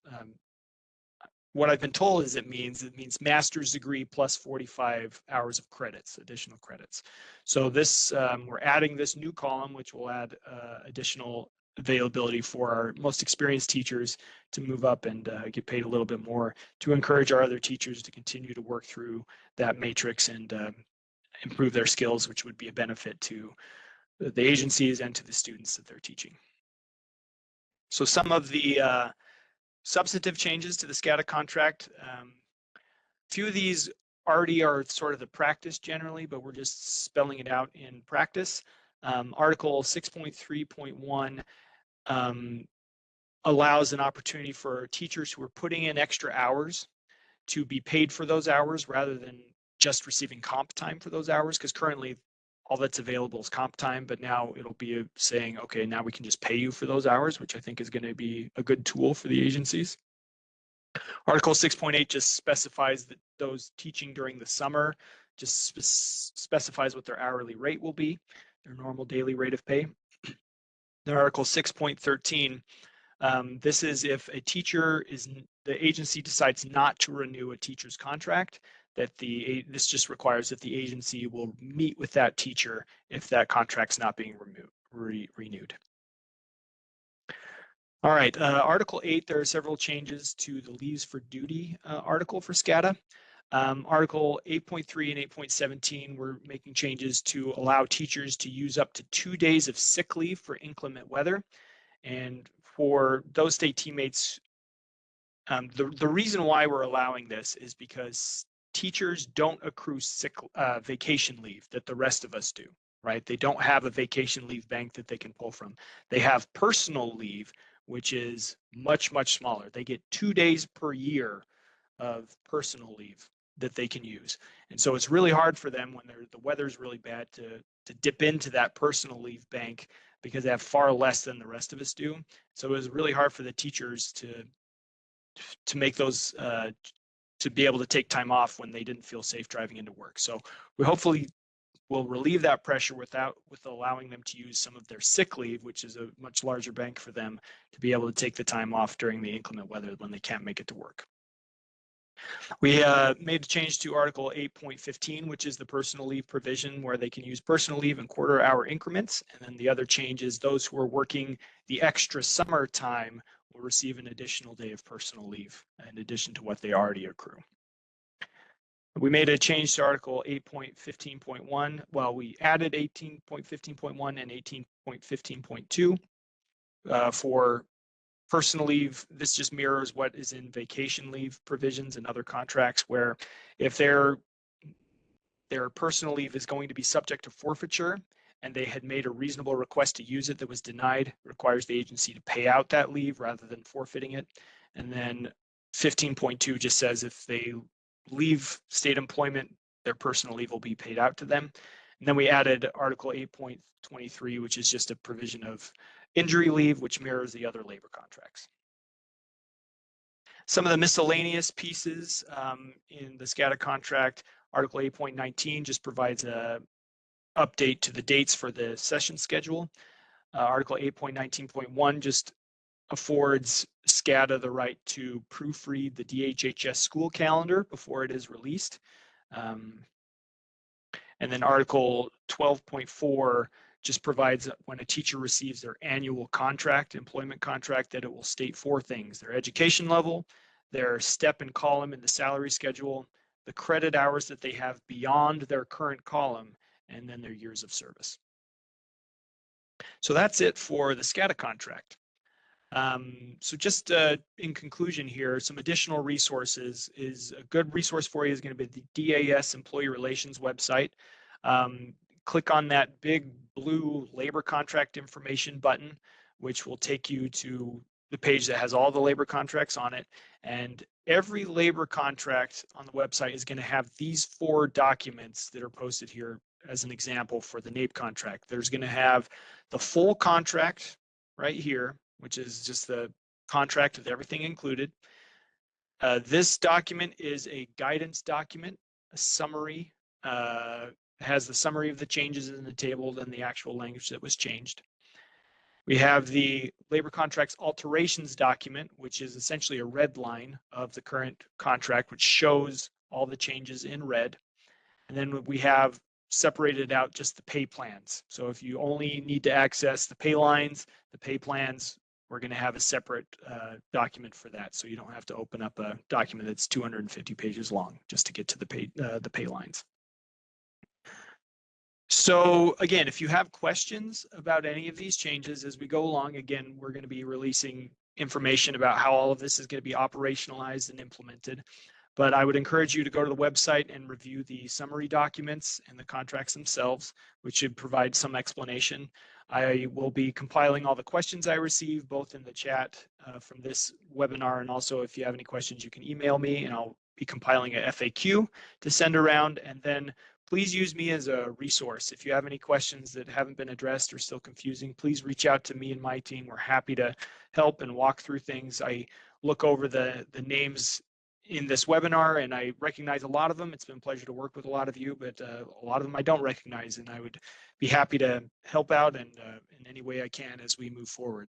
what I've been told is it means master's degree plus 45 hours of credits, additional credits. So this, we're adding this new column, which will add additional availability for our most experienced teachers to move up and get paid a little bit more, to encourage our other teachers to continue to work through that matrix and improve their skills, which would be a benefit to the agencies and to the students that they're teaching. So some of the substantive changes to the SCATA contract, a few of these already are sort of the practice generally, but we're just spelling it out in practice. Article 6.3.1 allows an opportunity for teachers who are putting in extra hours to be paid for those hours rather than just receiving comp time for those hours, because currently all that's available is comp time, but now it'll be saying, okay, now we can just pay you for those hours, which I think is going to be a good tool for the agencies. Article 6.8 just specifies that those teaching during the summer, just specifies what their hourly rate will be, their normal daily rate of pay. Then Article 6.13, this is if a teacher the agency decides not to renew a teacher's contract, that this just requires that the agency will meet with that teacher if that contract's not being renewed. All right, Article 8, there are several changes to the leaves for duty article for SCATA. Article 8.3 and 8.17, we're making changes to allow teachers to use up to 2 days of sick leave for inclement weather. And for those state teammates, the reason why we're allowing this is because teachers don't accrue vacation leave that the rest of us do, right? They don't have a vacation leave bank that they can pull from. They have personal leave, which is much, much smaller. They get 2 days per year of personal leave that they can use. And so it's really hard for them when the weather's really bad to dip into that personal leave bank because they have far less than the rest of us do. So it was really hard for the teachers to make those, to be able to take time off when they didn't feel safe driving into work. So we hopefully will relieve that pressure with allowing them to use some of their sick leave, which is a much larger bank for them to be able to take the time off during the inclement weather when they can't make it to work. We made a change to Article 8.15, which is the personal leave provision where they can use personal leave in quarter-hour increments. And then the other change is those who are working the extra summer time will receive an additional day of personal leave in addition to what they already accrue. We made a change to Article 8.15.1. Well, we added 18.15.1 and 18.15.2 for personal leave. This just mirrors what is in vacation leave provisions and other contracts, where if their personal leave is going to be subject to forfeiture and they had made a reasonable request to use it that was denied, it requires the agency to pay out that leave rather than forfeiting it. And then 15.2 just says if they leave state employment, their personal leave will be paid out to them. And then we added Article 8.23, which is just a provision of injury leave, which mirrors the other labor contracts. Some of the miscellaneous pieces in the SCATA contract, Article 8.19 just provides a update to the dates for the session schedule. Article 8.19.1 just affords SCATA the right to proofread the DHHS school calendar before it is released. And then Article 12.4 just provides when a teacher receives their annual contract, employment contract, that it will state 4 things: their education level, their step and column in the salary schedule, the credit hours that they have beyond their current column, and then their years of service. So that's it for the SCATA contract. So just in conclusion here, some additional resources. Is a good resource for you is going to be the DAS Employee Relations website. Click on that big blue labor contract information button, which will take you to the page that has all the labor contracts on it. And every labor contract on the website is going to have these 4 documents that are posted here as an example for the NAPE contract. There's going to have the full contract right here, which is just the contract with everything included. This document is a guidance document, a summary, has the summary of the changes in the table and the actual language that was changed. We have the labor contracts alterations document, which is essentially a red line of the current contract, which shows all the changes in red. And then we have separated out just the pay plans. So if you only need to access the pay lines, the pay plans, we're going to have a separate document for that. So you don't have to open up a document that's 250 pages long just to get to the pay lines. So again, if you have questions about any of these changes as we go along, again, we're going to be releasing information about how all of this is going to be operationalized and implemented. But I would encourage you to go to the website and review the summary documents and the contracts themselves, which should provide some explanation. I will be compiling all the questions I receive, both in the chat from this webinar, and also if you have any questions, you can email me, and I'll be compiling a FAQ to send around. And then please use me as a resource. If you have any questions that haven't been addressed or still confusing, please reach out to me and my team. We're happy to help and walk through things. I look over the names in this webinar, and I recognize a lot of them. It's been a pleasure to work with a lot of you, but a lot of them I don't recognize, and I would be happy to help out in any way I can as we move forward.